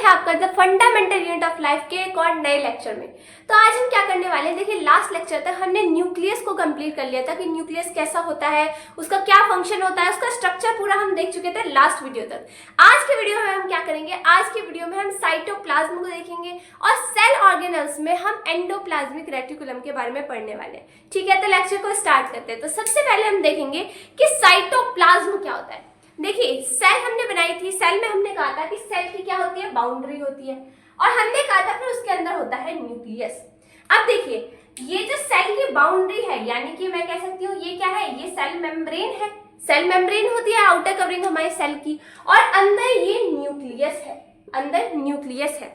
है आपका the fundamental unit of life के एक और नए लेक्चर में। तो आज हम क्या करने वाले हैं, देखिए लास्ट लेक्चर तक हमने न्यूक्लियस को कंप्लीट कर लिया था कि न्यूक्लियस कैसा होता है, उसका क्या फंक्शन होता है, उसका स्ट्रक्चर पूरा हम देख चुके थे लास्ट वीडियो तक। आज के वीडियो में हम क्या करेंगे, आज के वीडियो में हम साइटोप्लाज्म को देखेंगे और सेल ऑर्गेनल्स में हम एंडोप्लाज्मिक रेटिकुलम के बारे में पढ़ने वाले हैं। ठीक है, तो लेक्चर को स्टार्ट करते हैं। तो सबसे पहले हम देखेंगे कि साइटोप्लाज्म क्या होता है। देखिए सेल हमने बनाई थी, सेल में हमने कहा था कि सेल की क्या होती है, बाउंड्री होती है, और हमने कहा था फिर उसके अंदर होता है न्यूक्लियस। अब देखिए ये जो सेल की बाउंड्री है, यानी कि मैं कह सकती हूँ ये क्या है, ये सेल मेम्ब्रेन है। सेल मेम्ब्रेन होती है आउटर कवरिंग हमारे सेल की, और अंदर ये न्यूक्लियस है, अंदर न्यूक्लियस है।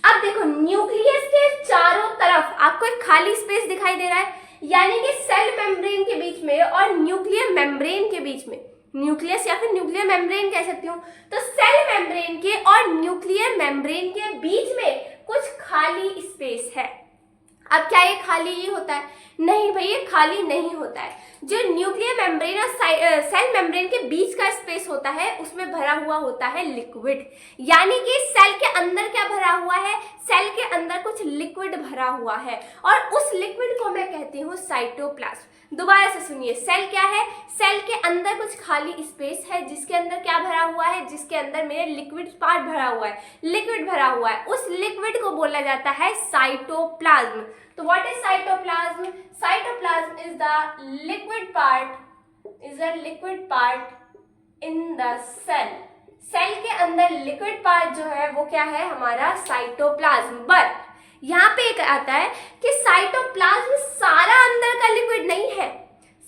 अब देखो न्यूक्लियस के चारों तरफ आपको एक खाली स्पेस दिखाई दे रहा है, यानी कि सेल मेम्ब्रेन के बीच में और न्यूक्लियर मेम्ब्रेन के बीच में, न्यूक्लियस या फिर न्यूक्लियर मेम्ब्रेन कह सकती हूँ, तो सेल मेम्ब्रेन के और न्यूक्लियर मेम्ब्रेन के बीच में कुछ खाली स्पेस है। अब क्या ये खाली ही होता है? नहीं भाई, ये खाली नहीं होता है। जो न्यूक्लियर मेम्ब्रेन और सेल मेम्ब्रेन के बीच का स्पेस होता है उसमें भरा हुआ होता है लिक्विड, यानी कि सेल के अंदर क्या भरा हुआ है, सेल के अंदर कुछ लिक्विड भरा हुआ है, और उस लिक्विड को मैं कहती हूँ साइटोप्लाज्म। दोबारा से सुनिए, सेल क्या है, सेल के अंदर कुछ खाली स्पेस है जिसके अंदर क्या भरा हुआ है, जिसके अंदर मेरे लिक्विड पार्ट भरा हुआ है, लिक्विड भरा हुआ है, उस लिक्विड को बोला जाता है साइटोप्लाज्म। तो what is cytoplasm? Cytoplasm is the liquid part in the cell. Cell के अंदर लिक्विड पार्ट जो है वो क्या है, हमारा साइटोप्लाज्म। बट यहाँ पे एक आता है कि साइटोप्लाज्म सारा अंदर का लिक्विड नहीं है,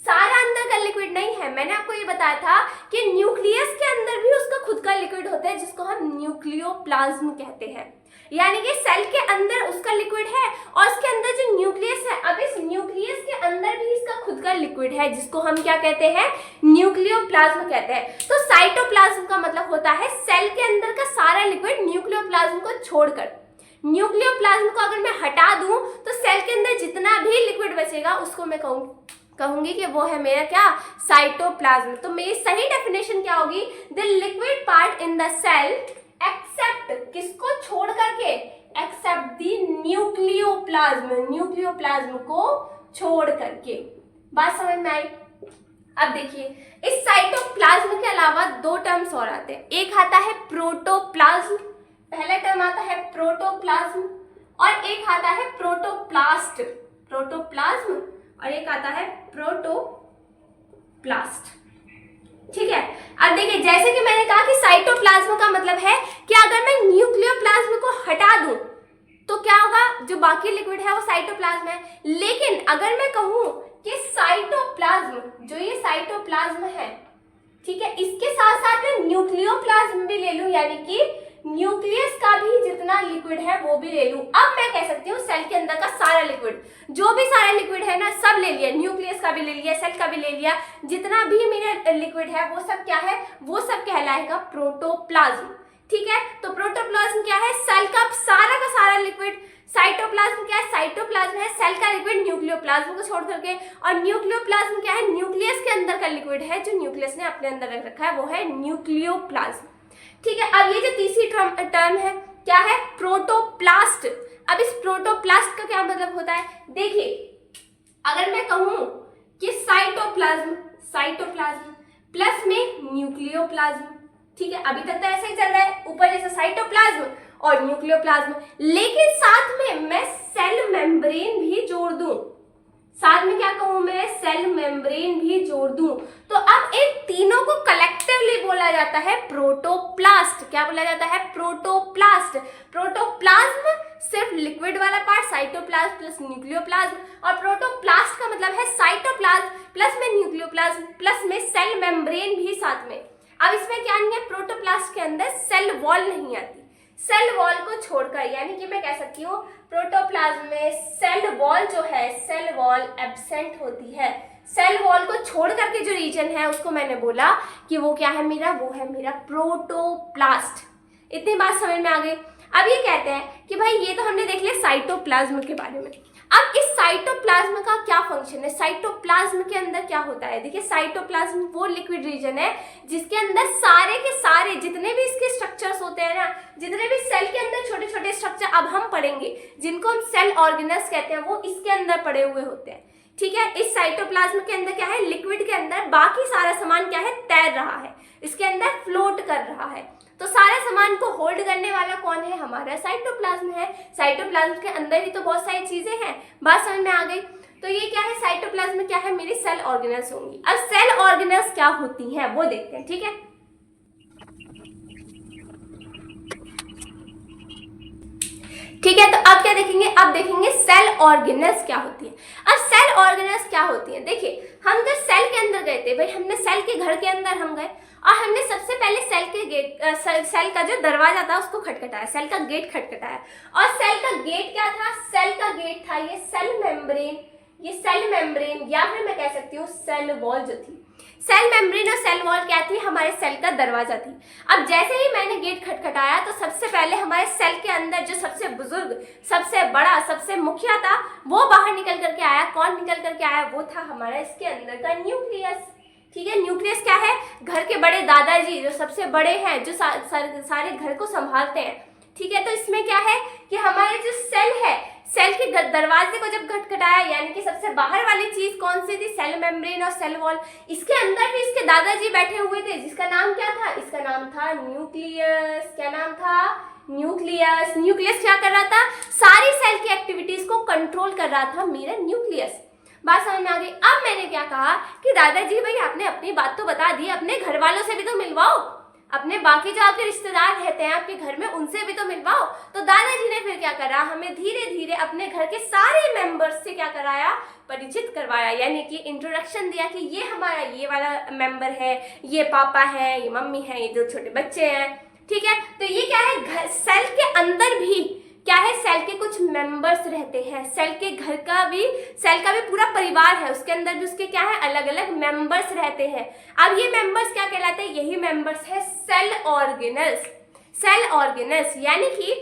सारा अंदर का लिक्विड नहीं है। मैंने आपको ये बताया था कि न्यूक्लियस के अंदर भी उसका खुद का लिक्विड होता है जिसको हम न्यूक्लियोप्लाज्म कहते हैं, यानी कि सेल के अंदर उसका लिक्विड है और उसके अंदर जो न्यूक्लियस है, अब इस न्यूक्लियस के अंदर भी इसका खुद का लिक्विड है जिसको हम क्या कहते हैं, न्यूक्लियोप्लाज्म कहते हैं। तो साइटोप्लाज्म का मतलब होता है सेल के अंदर का सारा लिक्विड न्यूक्लियोप्लाज्म को छोड़कर। न्यूक्लियोप्लाज्म को अगर मैं हटा दूं तो सेल के अंदर जितना भी लिक्विड बचेगा उसको मैं कहूंगी कि वो है मेरा क्या, साइटोप्लाज्म। तो मेरी सही डेफिनेशन क्या होगी, the liquid part in the cell except, किसको छोड़ करके, एक्सेप्ट द न्यूक्लियोप्लाज्म, न्यूक्लियोप्लाज्म को छोड़ करके। बात समझ में आई? अब देखिए इस साइटोप्लाज्म के अलावा दो टर्म्स और आते हैं, एक आता है प्रोटोप्लाज्म, पहला टर्म आता है प्रोटोप्लाज्म, और एक आता है प्रोटोप्लास्ट, प्रोटोप्लाज्म, और एक आता है प्रोटोप्लास्ट। ठीक है, अब देखिए जैसे कि मैंने कहा कि साइटोप्लाज्म का मतलब है कि अगर मैं न्यूक्लियोप्लाज्म को हटा दूं तो क्या होगा, जो बाकी लिक्विड है वो साइटोप्लाज्म है। लेकिन अगर मैं कहूं कि साइटोप्लाज्म, जो ये साइटोप्लाज्म है, ठीक है, इसके साथ साथ मैं न्यूक्लियोप्लाज्म भी ले लूं, यानी कि न्यूक्लियस का भी जितना लिक्विड है वो भी ले लूं, अब मैं कह सकती हूँ सेल के अंदर का सारा लिक्विड, जो भी सारा लिक्विड है ना, सब ले लिया, न्यूक्लियस का भी ले लिया, सेल का भी ले लिया, जितना भी मेरा लिक्विड है वो सब क्या है, वो सब कहलाएगा प्रोटोप्लाज्म। ठीक है, तो प्रोटोप्लाज्म क्या है, सेल का सारा लिक्विड। साइटोप्लाज्म क्या है, साइटोप्लाज्म है सेल का लिक्विड न्यूक्लियोप्लाज्म को छोड़ करके, और न्यूक्लियोप्लाज्म क्या है, न्यूक्लियस के अंदर का लिक्विड है जो न्यूक्लियस ने अपने अंदर रख रखा है, वो है न्यूक्लियोप्लाज्म। ठीक है, अब ये जो तीसरी टर्म है क्या है, प्रोटोप्लास्ट। अब इस प्रोटोप्लास्ट का क्या मतलब होता है, देखिए अगर मैं कहूं कि साइटोप्लाज्म प्लस में न्यूक्लियोप्लाज्म, ठीक है, अभी तक तो ऐसे ही चल रहा है, ऊपर जैसे साइटोप्लाज्म और न्यूक्लियोप्लाज्म, लेकिन साथ में मैं सेल मेम्ब्रेन भी जोड़ दूं, साथ में क्या कहूं मैं, सेल मेम्ब्रेन भी जोड़ दूं, तो अब इन तीनों को कलेक्टिवली बोला जाता है प्रोटोप्लास्ट। क्या बोला जाता है, प्रोटोप्लास्ट। प्रोटोप्लाज्म सिर्फ लिक्विड वाला पार्ट, साइटोप्लाज्म प्लस न्यूक्लियोप्लाज्म, और प्रोटोप्लास्ट का मतलब है साइटोप्लाज्म प्लस में न्यूक्लियोप्लाज्म प्लस में सेल मेम्ब्रेन भी साथ में। अब इसमें क्या नहीं है, प्रोटोप्लास्ट के अंदर सेल वॉल नहीं आती, सेल वॉल को छोड़कर, यानी कि मैं कह सकती हूँ प्रोटोप्लाज्म में सेल वॉल जो है, सेल वॉल एब्सेंट होती है। सेल वॉल को छोड़ करके जो रीजन है उसको मैंने बोला कि वो क्या है मेरा, वो है मेरा प्रोटोप्लास्ट। इतनी बात समझ में आ गई। अब ये कहते हैं कि भाई ये तो हमने देख लिया साइटोप्लाज्म के बारे में, अब इस साइटोप्लाज्म का क्या फंक्शन है, साइटोप्लाज्म के अंदर क्या होता है? देखिए साइटोप्लाज्म वो लिक्विड रीजन है जिसके अंदर सारे के सारे जितने भी इसके स्ट्रक्चर्स होते हैं ना, जितने भी सेल के अंदर छोटे छोटे स्ट्रक्चर अब हम पढ़ेंगे जिनको हम सेल ऑर्गेनल्स कहते हैं, वो इसके अंदर पड़े हुए होते हैं। ठीक है, इस साइटोप्लाज्म के अंदर क्या है, लिक्विड के अंदर बाकी सारा सामान क्या है, तैर रहा है, इसके अंदर फ्लोट कर रहा है। तो सारे सामान को होल्ड करने वाला कौन है, हमारा साइटोप्लाज्म है। साइटोप्लाज्म के अंदर ही तो बहुत सारी चीजें हैं, बात समझ में आ गई। तो ये क्या है, साइटोप्लाज्म क्या है, मेरी सेल ऑर्गेनल्स होंगी। अब सेल ऑर्गेनल्स क्या होती हैं वो देखते हैं। ठीक है, ठीक है, तो अब क्या देखेंगे, अब देखेंगे सेल ऑर्गेनल्स क्या होती है। अब सेल ऑर्गेनल्स क्या होती है, देखिए हम जब सेल के अंदर गए थे, भाई हमने सेल के घर के अंदर हम गए और हमने सबसे पहले सेल के गेट सेल का जो दरवाजा था उसको खटखटाया, सेल का गेट खटखटाया। और सेल का गेट क्या था, सेल का गेट था ये सेल मेम्ब्रेन, ये सेल मेम्ब्रेन या फिर मैं कह सकती हूँ सेल वॉल जो थी। सेल मेम्ब्रेन और सेल वॉल क्या थी, हमारे सेल का दरवाजा थी। अब जैसे ही मैंने गेट खटखटाया तो सबसे पहले हमारे सेल के अंदर जो सबसे बुजुर्ग, सबसे बड़ा, सबसे मुखिया था वो बाहर निकल करके आया। कौन निकल करके आया, वो था हमारा इसके अंदर का न्यूक्लियस। ठीक है, न्यूक्लियस क्या है, घर के बड़े दादाजी जो सबसे बड़े हैं, जो सारे घर को संभालते हैं। ठीक है, तो इसमें क्या है कि हमारे जो सेल है, सेल के दरवाजे को जब खटखटाया, यानी कि सबसे बाहर वाली चीज कौन सी थी, सेल मेम्ब्रेन और सेल वॉल। इसके अंदर भी इसके दादाजी बैठे हुए थे जिसका नाम क्या था, इसका नाम था न्यूक्लियस। क्या नाम था, न्यूक्लियस। न्यूक्लियस क्या कर रहा था, सारी सेल की एक्टिविटीज को कंट्रोल कर रहा था मेरा न्यूक्लियस। बात समझ में आ गई। अब मैंने क्या कहा कि दादाजी भाई आपने अपनी बात तो बता दी, अपने घर वालों से भी तो मिलवाओ, अपने बाकी जो आपके रिश्तेदार रहते हैं आपके घर में उनसे भी तो मिलवाओ। तो दादाजी ने फिर क्या करा, हमें धीरे धीरे अपने घर के सारे मेंबर्स से क्या कराया, परिचित करवाया, यानी कि इंट्रोडक्शन दिया कि ये हमारा ये वाला मेंबर है, ये पापा है, ये मम्मी है, ये दो छोटे बच्चे हैं। ठीक है, तो ये क्या है, सेल के अंदर भी क्या है, सेल के कुछ मेंबर्स रहते हैं, सेल के घर का भी, सेल का भी पूरा परिवार है, उसके अंदर भी उसके क्या है, अलग अलग मेंबर्स रहते हैं। अब ये मेंबर्स क्या कहलाते हैं, यही मेंबर्स है सेल ऑर्गेनल्स। सेल ऑर्गेनल्स यानी कि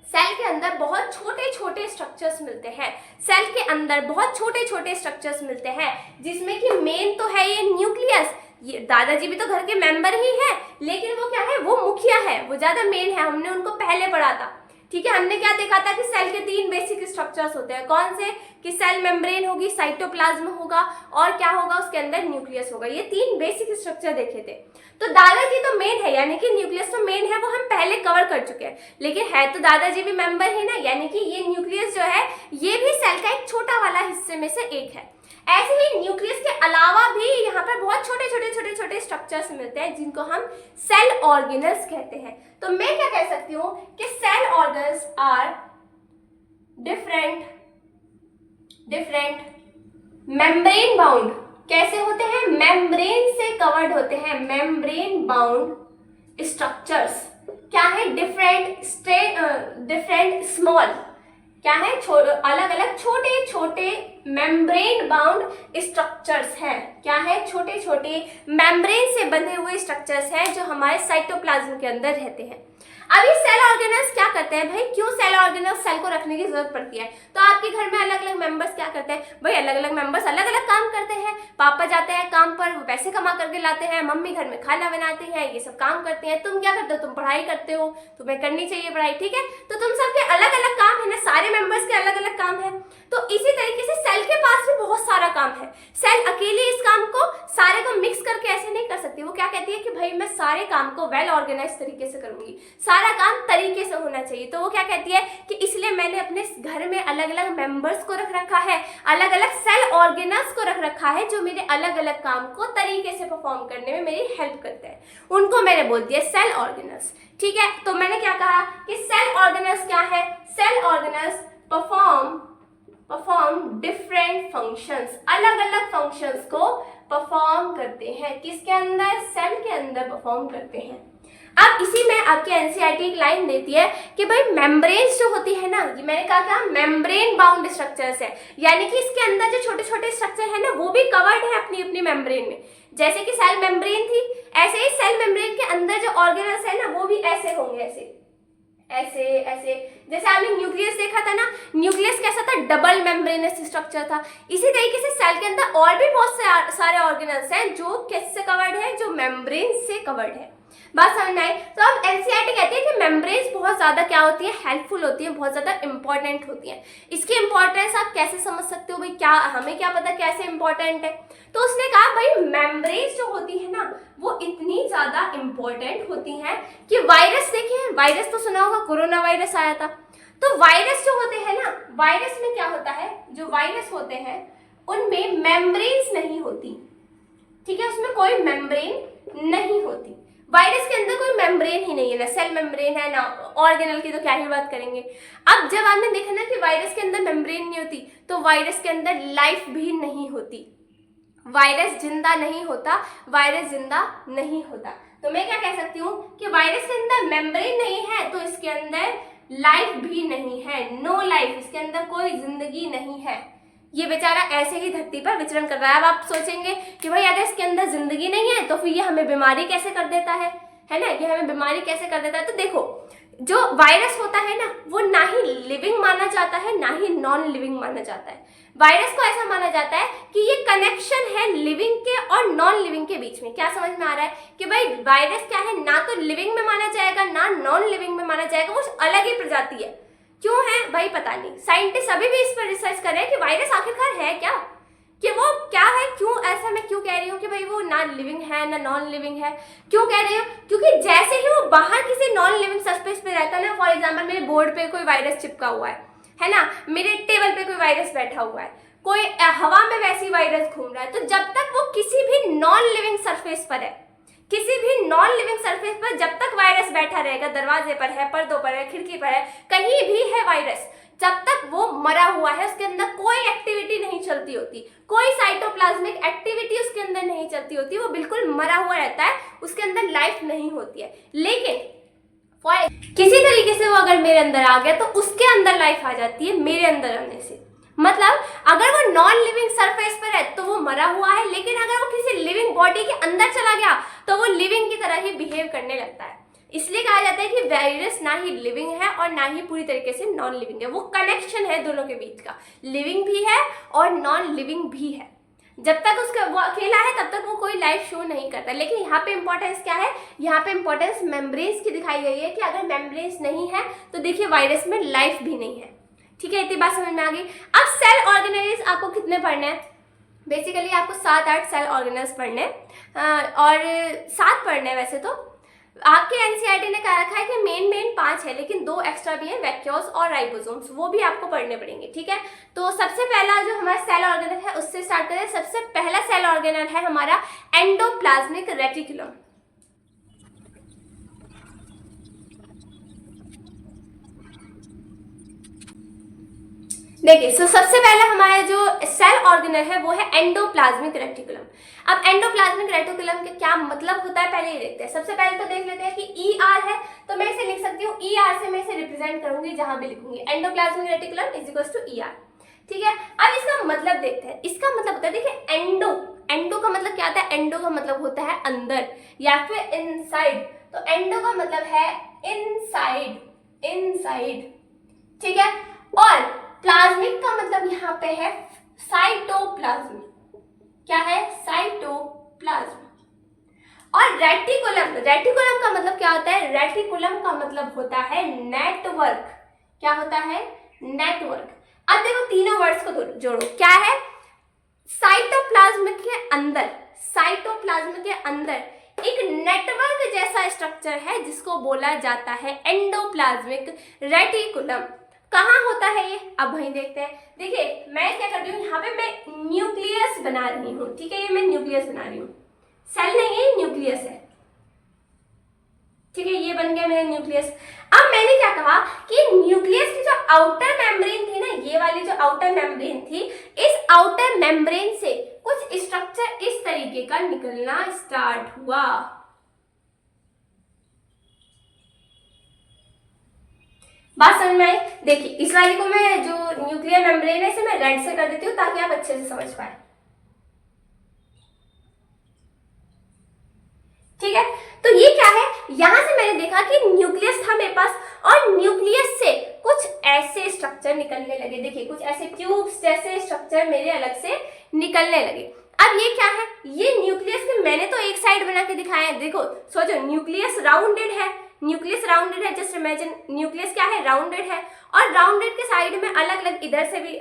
सेल के अंदर बहुत छोटे छोटे स्ट्रक्चर्स मिलते हैं, सेल के अंदर बहुत छोटे छोटे स्ट्रक्चर्स मिलते हैं, जिसमें कि मेन तो है ये न्यूक्लियस। ये दादाजी भी तो घर के मेंबर ही है, लेकिन वो क्या है, वो मुखिया है, वो ज्यादा मेन है, हमने उनको पहले पढ़ा था। ठीक है, हमने क्या देखा था कि सेल के 3 बेसिक स्ट्रक्चर्स होते हैं, कौन से, कि सेल मेम्ब्रेन होगी, साइटोप्लाज्म होगा और क्या होगा, उसके अंदर न्यूक्लियस होगा। ये 3 बेसिक स्ट्रक्चर देखे थे। तो दादाजी तो मेन है, यानी कि न्यूक्लियस तो मेन है, वो हम पहले कवर कर चुके हैं, लेकिन है तो दादाजी भी मेंबर है ना, यानी कि ये न्यूक्लियस जो है ये भी सेल का एक छोटा वाला हिस्से में से एक है। ऐसे ही न्यूक्लियस के अलावा भी यहाँ पर बहुत छोटे छोटे छोटे छोटे स्ट्रक्चर्स मिलते हैं जिनको हम सेल ऑर्गेनल्स कहते हैं। तो मैं क्या कह सकती हूँ कि cell organelles are different membrane bound. कैसे होते हैं, मेम्ब्रेन से कवर्ड होते हैं, मेम्ब्रेन बाउंड स्ट्रक्चर्स। क्या है, डिफरेंट स्मॉल, क्या है, अलग अलग छोटे छोटे मेम्ब्रेन बाउंड स्ट्रक्चर्स हैं। क्या है, छोटे छोटे मेम्ब्रेन से बंधे हुए स्ट्रक्चर्स हैं जो हमारे साइटोप्लाज्म के अंदर रहते हैं। अब ये सेल ऑर्गेनल्स क्या करते हैं, भाई क्यों सेल ऑर्गेनल्स सेल को रखने की जरूरत पड़ती है, तो आपके घर में अलग अलग मेंबर्स क्या करते हैं, भाई अलग अलग मेंबर्स अलग अलग काम करते हैं। पापा जाते हैं काम पर, वो पैसे कमा करके लाते हैं, मम्मी घर में खाना बनाती है, ये सब काम करते हैं। तुम क्या करते हो, तुम पढ़ाई करते हो, तुम्हें करनी चाहिए पढ़ाई, ठीक है, तो तुम सबके अलग अलग काम है ना, सारे मेंबर्स के अलग अलग काम है। तो इसी तरीके से सेल के पास भी बहुत सारा काम है, सेल अकेले इस काम को सारे को मिक्स करके ऐसे नहीं कर सकती। वो क्या कहती है कि भाई मैं सारे काम को वेल ऑर्गेनाइज तरीके से करूंगी, सारा काम तरीके से होना चाहिए। तो वो क्या कहती है कि इसलिए मैंने अपने घर में अलग अलग मेंबर्स को रख रखा है, अलग अलग सेल ऑर्गेनल्स को रख रखा है जो मेरे अलग अलग काम को तरीके से परफॉर्म करने में मेरी हेल्प करते हैं, उनको मैंने बोल दिया सेल ऑर्गेनल्स। ठीक है, तो मैंने क्या कहा कि सेल ऑर्गेनल्स क्या है, cell organelles perform different functions, अलग अलग फंक्शंस को परफॉर्म करते हैं, किसके अंदर, सेल के अंदर परफॉर्म करते हैं। अब इसी में आपके एनसीईआरटी एक लाइन देती है कि भाई मेम्ब्रेन्स जो होती है ना, ये मैंने कहा क्या, मेम्ब्रेन बाउंड स्ट्रक्चर्स है, यानी कि इसके अंदर जो छोटे छोटे स्ट्रक्चर है ना वो भी कवर्ड है अपनी अपनी मेम्ब्रेन में। जैसे कि सेल मेम्ब्रेन थी, ऐसे ही सेल मेम्ब्रेन के अंदर जो ऑर्गेनल्स है ना वो भी ऐसे होंगे, ऐसे ऐसे ऐसे, जैसे आपने न्यूक्लियस देखा था ना, न्यूक्लियस कैसा था, डबल मेम्ब्रेनस स्ट्रक्चर था। इसी तरीके से सेल के अंदर और भी बहुत सारे ऑर्गेनल्स हैं जो किससे कवर्ड है, जो मेम्ब्रेन से कवर्ड है। बात समझ में आई? तो अब एनसीईआरटी कहती है कि मेम्ब्रेन्स बहुत ज्यादा क्या होती है, हेल्पफुल होती है, बहुत ज्यादा इंपॉर्टेंट होती है। इसकी इंपॉर्टेंस आप कैसे समझ सकते हो भाई, क्या हमें क्या पता कैसे इंपॉर्टेंट है। तो उसने कहा भाई मेम्ब्रेन्स जो होती है ना वो इतनी ज्यादा इंपॉर्टेंट होती हैं कि वायरस, देखिए वायरस तो सुना होगा, कोरोना वायरस आया था। तो वायरस जो होते हैं ना, वायरस में क्या होता है, जो वायरस होते हैं उनमें मेम्ब्रेन्स नहीं होती, ठीक है, उसमें कोई मेम्ब्रेन नहीं होती। वायरस के अंदर कोई मेम्ब्रेन ही नहीं है, ना सेल मेम्ब्रेन है ना ऑर्गेनल की तो क्या ही बात करेंगे। अब जब आपने देखा ना कि वायरस के अंदर मेम्ब्रेन नहीं होती, तो वायरस के अंदर लाइफ भी नहीं होती, वायरस जिंदा नहीं होता, वायरस जिंदा नहीं होता। तो मैं क्या कह सकती हूँ कि वायरस के अंदर मेम्ब्रेन नहीं है तो इसके अंदर लाइफ भी नहीं है, नो लाइफ, इसके अंदर कोई जिंदगी नहीं है। ये बेचारा ऐसे ही धरती पर विचरण कर रहा है। अब आप सोचेंगे कि भाई अगर इसके अंदर जिंदगी नहीं है तो फिर ये हमें बीमारी कैसे कर देता है ना, ये हमें बीमारी कैसे कर देता है। तो देखो जो वायरस होता है ना वो ना ही लिविंग माना जाता है ना ही नॉन लिविंग माना जाता है। वायरस को ऐसा माना जाता है कि ये कनेक्शन है लिविंग के और नॉन लिविंग के बीच में। क्या समझ में आ रहा है कि भाई वायरस क्या है, ना तो लिविंग में माना जाएगा ना नॉन लिविंग में माना जाएगा, वो अलग ही प्रजाति है। क्यों है भाई पता नहीं, साइंटिस्ट अभी भी इस पर रिसर्च कर रहे हैं कि वायरस आखिरकार है क्या, कि वो क्या है, क्यों ऐसा मैं क्यों कह रही हूँ कि भाई वो ना लिविंग है ना नॉन लिविंग है। क्यों कह रही हूँ, क्योंकि जैसे ही वो बाहर किसी नॉन लिविंग सरफेस पे रहता है ना, फॉर एग्जाम्पल मेरे बोर्ड पे कोई वायरस चिपका हुआ है ना, मेरे टेबल पे कोई वायरस बैठा हुआ है, कोई हवा में वैसी वायरस घूम रहा है, तो जब तक वो किसी भी नॉन लिविंग सरफेस पर है, किसी भी नॉन लिविंग सरफेस पर जब तक वायरस बैठा रहेगा, दरवाजे पर है, पर्दों पर है, खिड़की पर है, कहीं भी है वायरस, जब तक वो मरा हुआ है, उसके अंदर कोई एक्टिविटी नहीं चलती होती, कोई साइटोप्लाज्मिक एक्टिविटी उसके अंदर नहीं चलती होती, वो बिल्कुल मरा हुआ रहता है, उसके अंदर लाइफ नहीं होती है। लेकिन किसी तरीके से वो अगर मेरे अंदर आ गया तो उसके अंदर लाइफ आ जाती है मेरे अंदर आने से। मतलब अगर वो नॉन लिविंग सरफेस पर है तो वो मरा हुआ है, लेकिन अगर वो किसी लिविंग बॉडी के अंदर चला गया तो वो लिविंग की तरह ही बिहेव करने लगता है। इसलिए कहा जाता है कि वायरस ना ही लिविंग है और ना ही पूरी तरीके से नॉन लिविंग है, वो कनेक्शन है दोनों के बीच का, लिविंग भी है और नॉन लिविंग भी है। जब तक उसका वो अकेला है तब तक वो कोई लाइफ शो नहीं करता। लेकिन यहाँ पे इंपॉर्टेंस क्या है, यहाँ पे इंपॉर्टेंस मेम्ब्रेन्स की दिखाई गई है कि अगर मेम्ब्रेन्स नहीं है तो देखिए वायरस में लाइफ भी नहीं है। ठीक है, इतनी बात समझ में आ गई। अब सेल ऑर्गेनेल्स आपको कितने पढ़ने हैं, बेसिकली आपको 7-8 सेल ऑर्गेनेल्स पढ़ने और 7 पढ़ने हैं। वैसे तो आपके एनसीईआरटी ने कहा रखा है कि मेन 5 है, लेकिन 2 एक्स्ट्रा भी है, वैक्यूल्स और राइबोसोम्स, वो भी आपको पढ़ने पड़ेंगे। ठीक है, तो सबसे पहला जो हमारा सेल ऑर्गेनल है उससे स्टार्ट करें। सबसे पहला सेल ऑर्गेनल है हमारा एंडोप्लाज्मिक रेटिकुलम। देखिए तो सबसे पहले हमारा जो सेल ऑर्गेनल है वो है एंडोप्लाज्मिक रेटिकुलम। अब एंडोप्लाज्मिक रेटिकुलम का क्या मतलब होता है पहले ये देखते हैं। सबसे पहले तो देख लेते हैं कि ई आर है, तो मैं इसे लिख सकती हूँ ई आर से, मैं इसे रिप्रेजेंट करूंगी जहां भी लिखूंगी endoplasmic reticulum is equals to E R. ठीक है, अब इसका मतलब देखते हैं। इसका मतलब होता है, देखिए एंडो, एंडो का मतलब क्या होता है, एंडो का मतलब होता है अंदर या फिर इनसाइड, तो एंडो का मतलब है इनसाइड, इनसाइड। ठीक है, और प्लाज्मिक का मतलब यहाँ पे है साइटोप्लाज्म। क्या है, साइटोप्लाज्म। और रेटिकुलम, रेटिकुलम का मतलब क्या होता है, रेटिकुलम का मतलब होता है नेटवर्क। क्या होता है, नेटवर्क। अब देखो तीनों वर्ड्स को जोड़ो, क्या है, साइटोप्लाज्म के अंदर, साइटोप्लाज्म के अंदर एक नेटवर्क जैसा स्ट्रक्चर है जिसको बोला जाता है एंडोप्लाज्मिक रेटिकुलम। कहाँ होता है ये, अब वहीं देखते हैं। देखिए मैं क्या कर रही हूँ, यहाँ पे मैं न्यूक्लियस बना रही हूँ। ठीक है, ये मैं न्यूक्लियस बना रही हूँ, सेल नहीं है, न्यूक्लियस है। ठीक है, ये बन गया मेरा न्यूक्लियस। अब मैंने क्या कहा कि न्यूक्लियस की जो आउटर मेम्ब्रेन थी ना, ये वाली जो आउटर मेम्ब्रेन थी, इस आउटर मेम्ब्रेन से कुछ स्ट्रक्चर इस तरीके का निकलना स्टार्ट हुआ। बात समझ में आई। देखिए इस वाली को मैं, जो न्यूक्लियर मेम्ब्रेन है, इसे मैं रेड से कर देती हूँ ताकि आप अच्छे से समझ पाए। ठीक है, तो ये क्या है, यहां से मैंने देखा कि न्यूक्लियस था मेरे पास, और स्ट्रक्चर निकलने लगे। देखिए कुछ ऐसे ट्यूब्स जैसे स्ट्रक्चर मेरे अलग से निकलने लगे। अब ये क्या है, ये न्यूक्लियस के मैंने तो एक साइड बना के दिखाया है। देखो सोचो न्यूक्लियस राउंडेड है, न्यूक्लियस राउंडेड है, जस्ट इमेजिन न्यूक्लियस क्या है, राउंडेड है, और राउंडेड के साइड में अलग अलग इधर से भी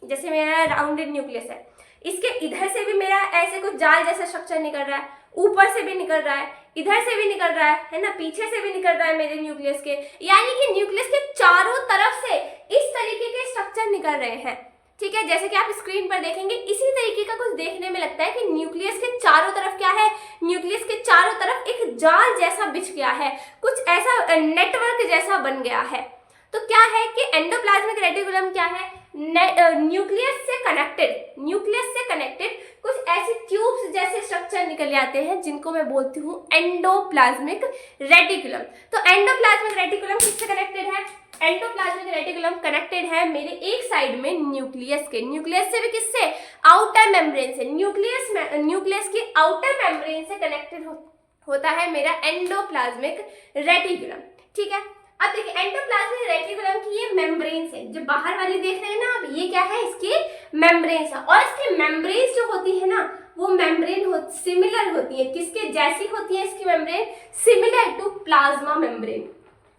जैसे मेरा राउंडेड न्यूक्लियस है, इसके इधर से भी मेरा ऐसे कुछ जाल जैसा स्ट्रक्चर निकल रहा है, ऊपर से भी निकल रहा है, इधर से भी निकल रहा है ना, पीछे से भी निकल रहा है मेरे न्यूक्लियस के, यानी कि न्यूक्लियस के चारों तरफ से इस तरीके के स्ट्रक्चर निकल रहे हैं। ठीक है, जैसे कि आप स्क्रीन पर देखेंगे इसी तरीके का कुछ देखने में लगता है कि न्यूक्लियस के चारों तरफ क्या है, न्यूक्लियस के चारों तरफ एक जाल जैसा बिछ गया है, कुछ ऐसा नेटवर्क जैसा बन गया है। तो क्या है कि एंडोप्लाज्मिक रेटिकुलम क्या है, न्यूक्लियस से कनेक्टेड कुछ ऐसी ट्यूब्स जैसे स्ट्रक्चर निकल जाते हैं जिनको मैं बोलती हूँ एंडोप्लाज्मिक रेटिकुलम। तो एंडोप्लाज्मिक रेटिकुलम किससे कनेक्टेड है, एंडोप्लाज्मिक रेटिकुलम कनेक्टेड है मेरे एक साइड में न्यूक्लियस के, न्यूक्लियस से भी किससे, आउटर मेम्ब्रेन से, न्यूक्लियस की आउटर मेम्ब्रेन से कनेक्टेड होता है मेरा एंडोप्लाज्मिक रेटिकुलम। ठीक है, अब देखिए एंडोप्लाज्मिक रेटिकुलम की ये मेम्ब्रेन्स है, जो बाहर वाली देख रहे हैं ना आप, ये क्या है, इसकी मेम्ब्रेन्स है, और इसकी मेम्ब्रेन्स जो होती है ना वो मेम्ब्रेन सिमिलर होती है, किसके जैसी होती है इसकी membrane, similar to plasma membrane,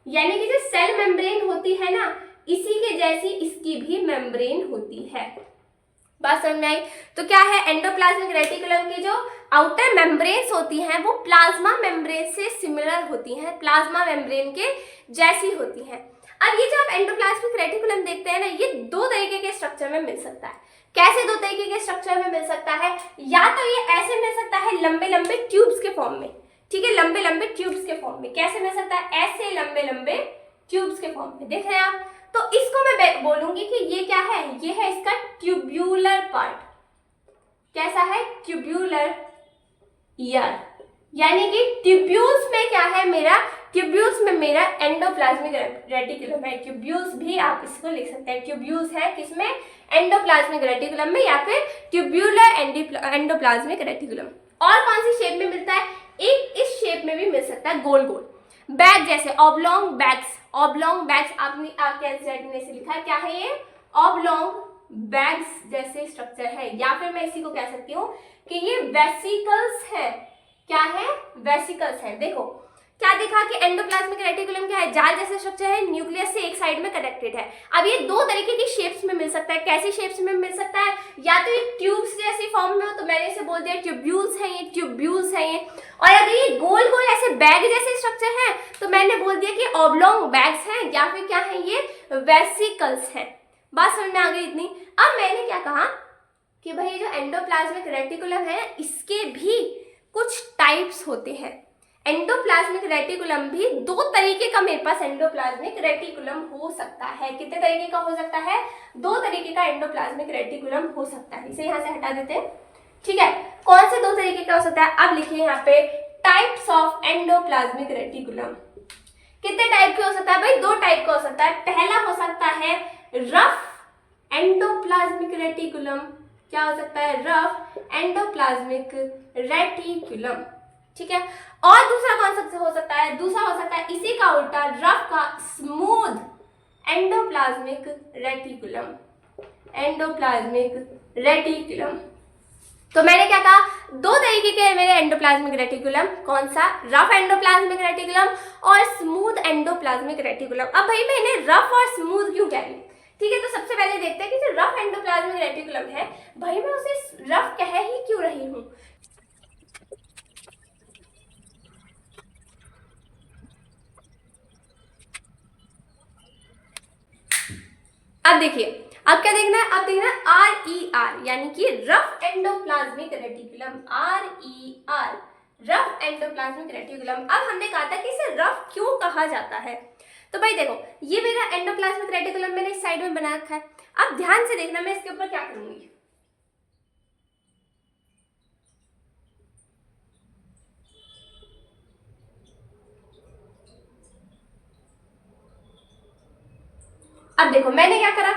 यानी कि जो सेल मेम्ब्रेन होती है ना इसी के जैसी इसकी भी मेम्ब्रेन होती है। बात समझ में आई? तो क्या है, एंडोप्लाज्मिक रेटिकुलम की जो आउटर मेम्ब्रेन्स होती हैं वो प्लाज्मा मेम्ब्रेन से सिमिलर होती हैं, प्लाज्मा मेम्ब्रेन के जैसी होती हैं। अब ये जो आप एंडोप्लाज्मिक रेटिकुलम देखते हैं ना, ये दो तरीके के स्ट्रक्चर में मिल सकता है। कैसे दो तरीके के स्ट्रक्चर में मिल सकता है, या तो ये ऐसे मिल सकता है लंबे लंबे ट्यूब्स के फॉर्म में, ठीक है, लंबे लंबे ट्यूब्स के फॉर्म में। कैसे मिल सकता है, ऐसे लंबे लंबे ट्यूब्स के फॉर्म में, देख रहे हैं आप। तो इसको मैं बोलूंगी कि ये क्या है, ये है इसका ट्यूब्यूलर पार्ट। कैसा है, ट्यूब्यूलर ईयर, यानी कि ट्यूब्यूल्स में क्या है मेरा, ट्यूब्यूल्स में मेरा एंडोप्लाज्मिक रेटिकुलम है। ट्यूब्यूल्स भी आप इसको लिख सकते हैं, ट्यूब्यूल्स है किसमें, एंडोप्लाज्मिक रेटिकुलम में, या फिर ट्यूब्यूलर एंडोप्लाज्मिक रेटिकुलम। और कौन सी शेप में मिलता है, एक इस शेप में भी मिल सकता है, गोल गोल बैग जैसे, ऑब्लोंग बैग्स, ऑब्लोंग बैग्स आपने आपके एनसीईआरटी से लिखा है, क्या है ये, ऑब्लोंग बैग्स जैसे स्ट्रक्चर है, या फिर मैं इसी को कह सकती हूँ कि ये वेसिकल्स है। क्या है, वेसिकल्स है। देखो क्या देखा कि एंडोप्लाज्मिक रेटिकुलम क्या है, जाल जैसा स्ट्रक्चर है, न्यूक्लियस से एक साइड में कनेक्टेड है। अब ये दो तरीके की शेप्स में मिल सकता है। कैसी शेप्स में मिल सकता है, या तो ये ट्यूब्स जैसी फॉर्म में हो तो मैंने इसे बोल दिया ट्यूब्यूल्स हैं, ये ट्यूब्यूल्स हैं ये, और अगर ये गोल गोल ऐसे बैग जैसे स्ट्रक्चर है तो मैंने बोल दिया कि ऑब्लोंग बैग्स हैं, या फिर क्या है, ये वेसिकल्स हैं। बात समझ में आ गई इतनी। अब मैंने क्या कहा कि भाई जो एंडोप्लाज्मिक रेटिकुलम है इसके भी कुछ टाइप्स होते हैं। एंडोप्लाज्मिक रेटिकुलम भी दो तरीके का मेरे पास एंडोप्लाज्मिक रेटिकुलम हो सकता है। कितने तरीके का हो सकता है, दो तरीके का एंडोप्लाज्मिक रेटिकुलम हो सकता है। इसे यहाँ से हटा देते हैं, ठीक है। कौन से दो तरीके का हो सकता है, अब लिखिए यहाँ पे टाइप्स ऑफ एंडोप्लाज्मिक रेटिकुलम। कितने टाइप के हो सकता है भाई, दो टाइप का हो सकता है। पहला हो सकता है रफ एंडोप्लाज्मिक रेटिकुलम। क्या हो सकता है, रफ एंडोप्लाज्मिक रेटिकुलम, ठीक है। और दूसरा कौन सा हो सकता है, दूसरा हो सकता है इसी का उल्टा, रफ का smooth endoplasmic reticulum, endoplasmic reticulum. तो मैंने क्या कहा, दो तरीके के मेरे एंडोप्लाज्मिक रेटिकुलम, कौन सा, रफ एंडोप्लाज्मिक रेटिकुलम और स्मूथ एंडोप्लाज्मिक रेटिकुलम। अब भाई मैंने रफ और स्मूथ क्यों कह रही, ठीक है। तो सबसे पहले देखते हैं कि जो रफ एंडोप्लाज्मिक रेटिकुलम है भाई मैं उसे रफ कह ही क्यों रही हूँ। अब देखिए, अब क्या देखना है, अब देखना है RER, यानी कि rough endoplasmic reticulum, RER, rough endoplasmic reticulum. अब हमने कहा था कि इसे रफ क्यों कहा जाता है। तो भाई देखो ये मेरा एंडोप्लाज्मिक रेटिकुलम मैंने इस साइड में बना रखा है। अब ध्यान से देखना, मैं इसके ऊपर क्या करूंगी, अब देखो मैंने क्या करा,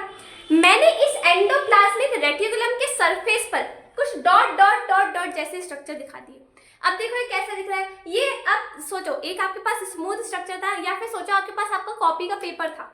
मैंने इस एंडोप्लाज्मिक रेटिकुलम के सरफेस पर कुछ डॉट डॉट डॉट डॉट जैसे स्ट्रक्चर दिखा दिए। अब देखो ये कैसा दिख रहा है, ये अब सोचो एक आपके पास स्मूथ स्ट्रक्चर था, या फिर सोचो आपके पास आपका कॉपी का पेपर था,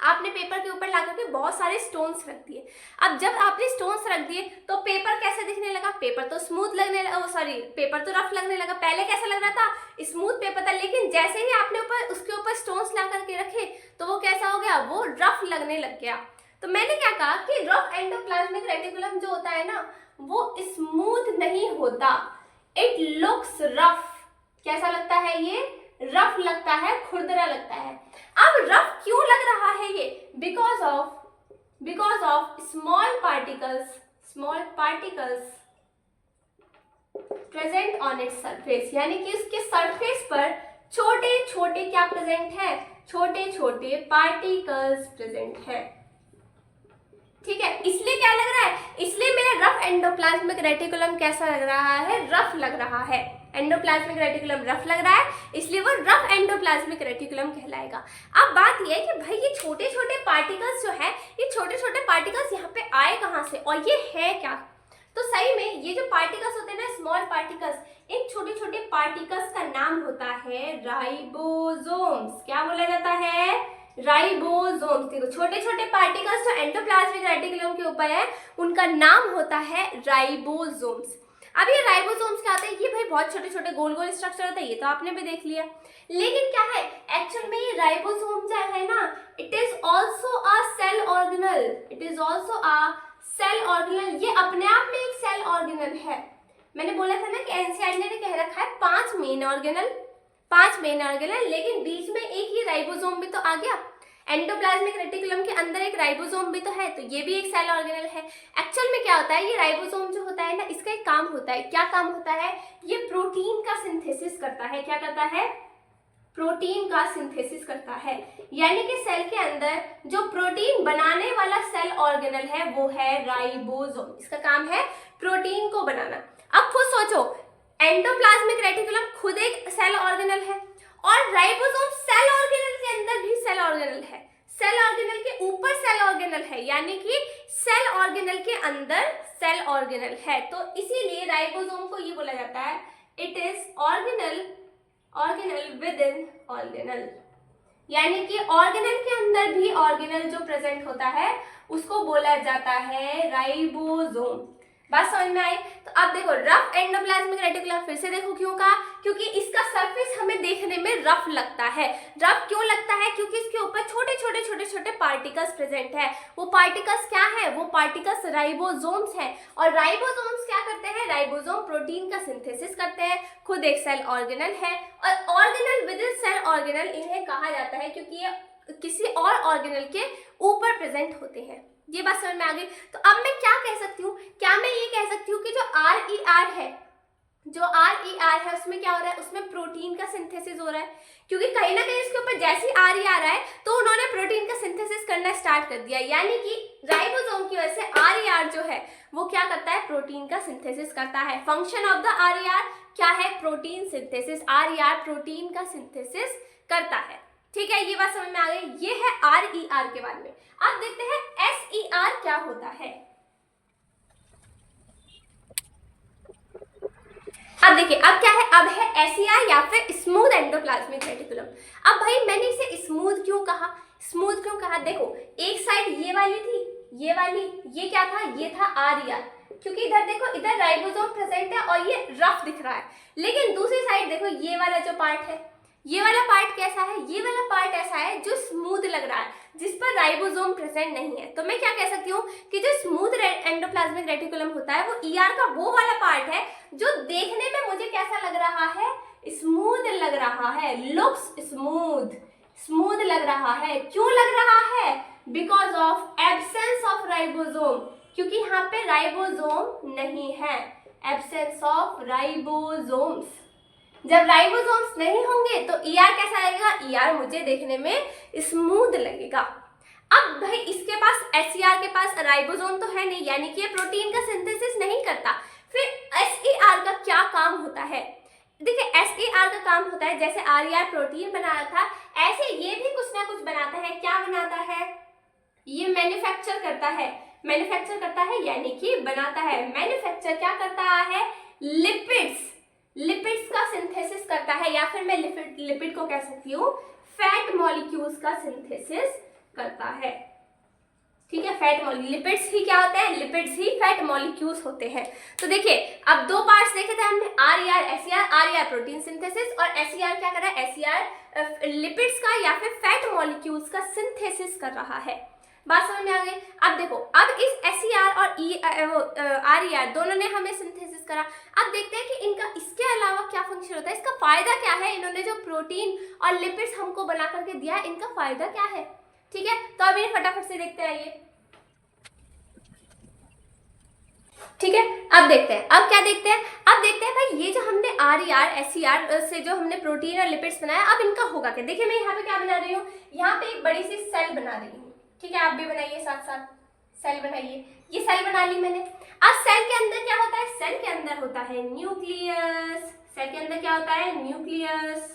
आपने पेपर के ऊपर ला करके बहुत सारे स्टोन्स रख दिए। अब जब आपने स्टोन्स रख दिए तो पेपर कैसे दिखने लगा? पेपर तो स्मूथ लगने लगा, सॉरी पेपर तो रफ लगने लगा। पहले कैसा लग रहा था? स्मूथ पेपर था, लेकिन जैसे ही आपने उसके ऊपर स्टोन्स ला करके रखे तो वो कैसा हो गया? वो रफ लगने लग गया। तो मैंने क्या कहा कि रफ एंडोप्लाज्मिक रेटिकुलम जो होता है ना, वो स्मूथ नहीं होता, इट लुक्स रफ। कैसा लगता है? ये रफ लगता है, खुरदरा लगता है। अब रफ क्यों लग रहा है ये? Because of small particles present on its surface, यानी कि उसके सरफेस पर छोटे छोटे क्या प्रेजेंट है? छोटे छोटे पार्टिकल्स प्रेजेंट है। ठीक है, इसलिए क्या लग रहा है? इसलिए मेरा रफ एंडोप्लाज्मिक रेटिकुलम कैसा लग रहा है? रफ लग रहा है। एंडोप्लाज्मिक रेटिकुलम रफ लग रहा है, इसलिए वो रफ एंडोप्लाज्मिक रेटिकुलम कहलाएगा। अब बात ये है कि भाई ये छोटे छोटे पार्टिकल्स जो है, ये छोटे छोटे पार्टिकल्स यहाँ पे आए कहाँ से और ये है क्या? तो सही में ये जो पार्टिकल्स होते हैं ना, स्मॉल पार्टिकल्स, इन छोटे छोटे पार्टिकल्स का नाम होता है राइबोसोम्स। क्या बोला जाता है? राइबोसोम्स। देखो छोटे छोटे पार्टिकल्स जो एंडोप्लाज्मिक रेटिकुलम के ऊपर है, उनका नाम होता है राइबोसोम्स। अब ये राइबोसोम्स क्या होते हैं? ये भाई बहुत छोटे छोटे गोल गोल स्ट्रक्चर होता है, ये तो आपने भी देख लिया। लेकिन क्या है एक्चुअल में ये राइबोसोम जो है ना, it is also a cell organelle. It is also a cell organelle. ये अपने आप में एक सेल ऑर्गेनल है। मैंने बोला था ना कि एनसीईआरटी ने कह रखा है 5 मेन ऑर्गेनल, लेकिन बीच में एक ही राइबोसोम भी तो आ गया। एंडोप्लाज्मिक रेटिकुलम के अंदर एक राइबोसोम भी तो है, तो ये भी एक सेल ऑर्गेनल है। एक्चुअल में क्या होता है? ये राइबोसोम जो होता है ना, इसका एक काम होता है। क्या काम होता है? ये प्रोटीन का सिंथेसिस करता है। क्या करता है? प्रोटीन का सिंथेसिस करता है। यानी कि सेल के अंदर जो प्रोटीन बनाने वाला सेल ऑर्गेनल है वो है राइबोसोम। इसका काम है प्रोटीन को बनाना। अब खुद सोचो, एंडोप्लाज्मिक रेटिकुलम खुद एक सेल ऑर्गेनल है और राइबोसोम सेल ऑर्गेनल के अंदर भी सेल ऑर्गेनल है, सेल ऑर्गेनल के ऊपर सेल ऑर्गेनल है, यानी कि सेल ऑर्गेनल के अंदर सेल ऑर्गेनल है। तो इसीलिए राइबोसोम को ये बोला जाता है it is organelle with in organelle, यानी कि ऑर्गेनल के अंदर भी ऑर्गेनल जो प्रेजेंट होता है उसको बोला जाता है राइबोसोम। बात समझ में आई? तो अब देखो रफ एंडोप्लाज्मिक रेटिकुलम फिर से देखो क्यों कहा? क्योंकि इसका सरफेस हमें देखने में रफ लगता है। रफ क्यों लगता है? क्योंकि इसके ऊपर छोटे छोटे पार्टिकल्स प्रेजेंट है। वो पार्टिकल्स क्या है? वो पार्टिकल्स राइबोसोम्स हैं। और राइबोसोम्स क्या करते हैं? राइबोसोम प्रोटीन का सिंथेसिस करते हैं, खुद एक सेल ऑर्गेनल है। और organelle within cell organelle इन्हें कहा जाता है क्योंकि ये किसी और ऑर्गेनल के ऊपर प्रेजेंट होते हैं। ये बात समझ में आ गई? तो अब मैं क्या कह सकती हूँ? क्या मैं ये कह सकती हूँ कि जो RER है उसमें क्या हो रहा है? उसमें प्रोटीन का सिंथेसिस हो रहा है, क्योंकि कहीं ना कहीं इसके ऊपर जैसे ही RER है तो उन्होंने प्रोटीन का सिंथेसिस करना स्टार्ट कर दिया। यानी कि राइबोसोम की वजह से RER जो है वो क्या करता है? प्रोटीन का सिंथेसिस करता है। फंक्शन ऑफ द RER क्या है? Protein synthesis. RER प्रोटीन का सिंथेसिस करता है। ठीक है, ये बात समझ में आ गई? ये है RER के बारे में। अब देखते हैं SER क्या होता है। अब देखिए अब क्या है? अब है SER या फिर स्मूथ एंडोप्लाज्मिक रेटिकुलम। अब भाई मैंने इसे स्मूथ क्यों कहा? देखो एक साइड ये वाली थी, ये वाली, ये क्या था? ये था RER, क्योंकि इधर देखो, इधर राइबोसोम प्रेजेंट है और ये रफ दिख रहा है। लेकिन दूसरी साइड देखो, ये वाला जो पार्ट है, ये वाला पार्ट कैसा है? ये वाला पार्ट ऐसा है जो स्मूथ लग रहा है, जिस पर राइबोसोम प्रेजेंट नहीं है। तो मैं क्या कह सकती हूँ कि जो स्मूथ एंडोप्लाज्मिक रेटिकुलम होता है वो ER का वो वाला पार्ट है जो देखने में मुझे कैसा लग रहा है? स्मूथ लग रहा है, लुक्स स्मूथ लग रहा है। क्यों लग रहा है? Because of absence of ribosome, क्योंकि यहाँ पे राइबोसोम नहीं है। Absence of ribosomes. जब राइबोसोम्स नहीं होंगे तो ER कैसा लगेगा? ER मुझे देखने में स्मूथ लगेगा। अब भाई इसके पास SER के पास राइबोसोम तो है नहीं, यानी कि ये प्रोटीन का सिंथेसिस नहीं करता। फिर SER का क्या काम होता है? देखिए SER का काम होता है जैसे RER प्रोटीन बना रहा था, ऐसे ये भी कुछ ना कुछ बनाता है। क्या बनाता है? ये मैन्युफैक्चर करता है, यानी कि बनाता है। मैन्युफैक्चर क्या करता है? लिपिड्स का सिंथेसिस करता है, या फिर मैं लिपिड को कह सकती हूँ फैट मॉलिक्यूल्स का सिंथेसिस करता है। ठीक है, फैट मॉलिक्यूल, लिपिड्स ही क्या होते हैं, लिपिड्स ही फैट मॉलिक्यूल्स होते हैं। तो देखिए अब दो पार्ट्स देखे थे हमने, RER SER, RER protein synthesis और SER क्या कर रहा है, SER लिपिड्स का या फिर फैट मॉलिक्यूल्स का सिंथेसिस कर रहा है। बात समझ में आ गई। अब देखो, अब इस SER और RER दोनों ने हमें सिंथेसिस करा। अब देखते हैं कि इनका इसके अलावा क्या फंक्शन होता है, इसका फायदा क्या है, इन्होंने जो प्रोटीन और लिपिड्स हमको बना करके दिया है इनका फायदा क्या है। ठीक है, तो अभी फटाफट से देखते हैं ये। ठीक है, अब देखते हैं, अब क्या देखते हैं, अब देखते हैं भाई ये जो हमने RER SER से जो हमने प्रोटीन और लिपिड्स बनाया, अब इनका होगा क्या। देखिए मैं यहाँ पे क्या बना रही हूँ, यहाँ पे एक बड़ी सी सेल बना रही हूँ। ठीक है, आप भी बनाइए साथ साथ, सेल बनाइए। ये सेल बना ली मैंने। अब सेल के अंदर क्या होता है, सेल के अंदर होता है न्यूक्लियस। सेल के अंदर क्या होता है, न्यूक्लियस।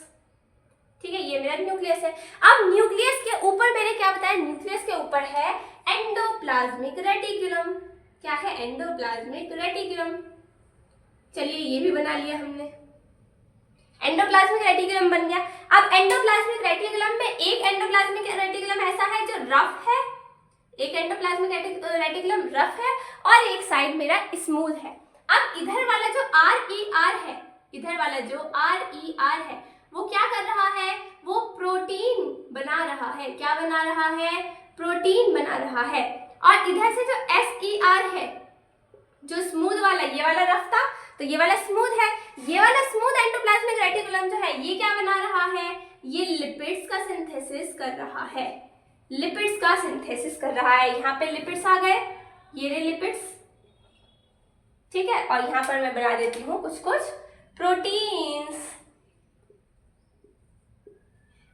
ठीक है, ये मेरा न्यूक्लियस है। अब न्यूक्लियस के ऊपर मैंने क्या बताया, न्यूक्लियस के ऊपर है एंडोप्लाज्मिक रेटिकुलम। क्या है, एंडोप्लाज्मिक रेटिकुलम। चलिए ये भी बना लिया हमने, एंडोप्लाज्मिक रेटिकुलम बन गया। अब एंडोप्लाज्मिक रेटिकुलम में एक एंडोप्लाज्मिक रेटिकुलम ऐसा है जो रफ है, एक एंडोप्लाज्मिक रेटिकुलम रफ है और एक साइड मेरा स्मूथ है। अब इधर वाला जो RER है, इधर वाला जो RER है वो क्या कर रहा है, वो प्रोटीन बना रहा है। क्या बना रहा है, प्रोटीन बना रहा है। और इधर से जो SER है, जो स्मूथ वाला, ये वाला रफ था तो ये वाला स्मूथ है, ये वाला स्मूथ एंडोप्लाज्मिक रेटिकुलम जो है ये क्या बना रहा है, ये लिपिड्स का सिंथेसिस कर रहा है। लिपिड्स का सिंथेसिस कर रहा है। यहाँ पे लिपिड्स आ गए, ये रहे लिपिड्स। ठीक है, और यहाँ पर मैं बना देती हूँ कुछ कुछ प्रोटीन्स।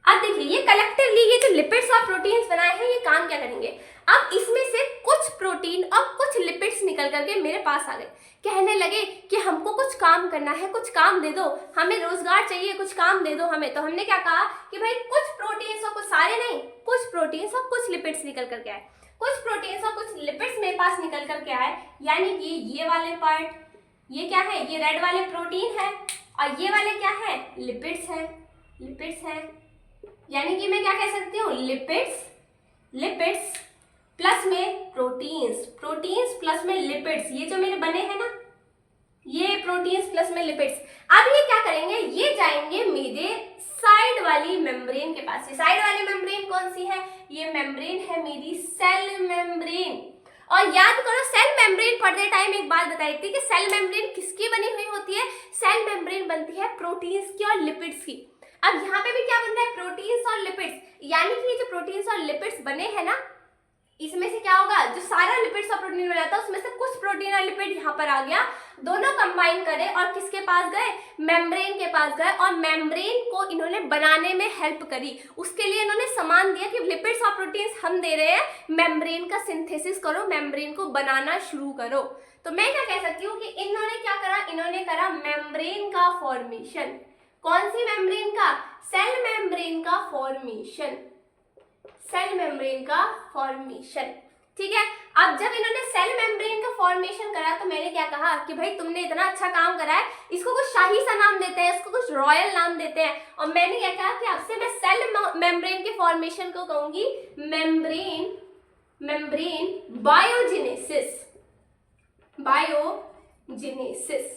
अब देखिए ये कलेक्टिवली ये जो लिपिड्स और प्रोटीन्स बनाए हैं ये काम क्या करेंगे। अब इसमें से कुछ प्रोटीन और कुछ लिपिड्स निकल करके मेरे पास आ गए, कहने लगे कि हमको कुछ काम करना है, कुछ काम दे दो, हमें रोजगार चाहिए, कुछ काम दे दो हमें। तो हमने क्या कहा कि भाई कुछ प्रोटीन्स और कुछ, सारे नहीं, कुछ प्रोटीन्स और कुछ लिपिड्स निकल करके आए। कुछ प्रोटीन्स और कुछ लिपिड्स मेरे पास निकल करके आए, यानी कि ये वाले पार्ट, ये क्या है, ये रेड वाले प्रोटीन है और ये वाले क्या है, लिपिड्स है। लिपिड्स है यानी कि मैं क्या कह सकती हूँ, लिपिड्स, लिपिड्स प्लस में प्रोटीन्स, प्रोटीन्स प्लस में लिपिड्स। ये जो मेरे बने हैं ना, ये प्रोटीन्स प्लस में लिपिड्स। अब ये क्या करेंगे, ये जाएंगे मेरे साइड वाली मेम्ब्रेन के पास। ये साइड वाली मेम्ब्रेन कौन सी है, ये मेम्ब्रेन है मेरी सेल मेम्ब्रेन। और याद करो सेल मेम्ब्रेन पढ़ते टाइम एक बात बताई थी कि सेल मेम्ब्रेन किसकी बनी हुई होती है, सेल मेम्ब्रेन बनती है प्रोटीन्स की और लिपिड्स की। अब यहाँ पे भी क्या बन रहा है, प्रोटीन्स और लिपिड्स, यानी कि ये जो प्रोटीन्स और लिपिड्स बने हैं ना, इसमें से क्या होगा, जो सारा लिपिड्स और प्रोटीन बना था उसमें से कुछ प्रोटीन और लिपिड यहाँ पर आ गया, दोनों कंबाइन करे और किसके पास गए, मेम्ब्रेन के पास गए और मेम्ब्रेन को इन्होंने बनाने में हेल्प करी। उसके लिए इन्होंने सामान दिया कि लिपिड्स और प्रोटीन्स हम दे रहे हैं, मेम्ब्रेन का सिंथेसिस करो, मेम्ब्रेन को बनाना शुरू करो। तो मैं क्या कह सकती हूँ कि इन्होंने क्या करा, इन्होंने करा मेम्ब्रेन का फॉर्मेशन। कौन सी मेम्ब्रेन का, सेल मेम्ब्रेन का फॉर्मेशन, सेल मेम्ब्रेन का फॉर्मेशन। ठीक है, अब जब इन्होंने सेल मेम्ब्रेन का फॉर्मेशन करा तो मैंने क्या कहा कि भाई तुमने इतना अच्छा काम करा है, इसको कुछ शाही सा नाम देते हैं, इसको कुछ रॉयल नाम देते हैं। और मैंने क्या कहा कि आपसे मैं सेल मेम्ब्रेन के फॉर्मेशन को कहूंगी मेम्ब्रेन, मेम्ब्रेन बायोजेनेसिस, बायोजेनेसिस।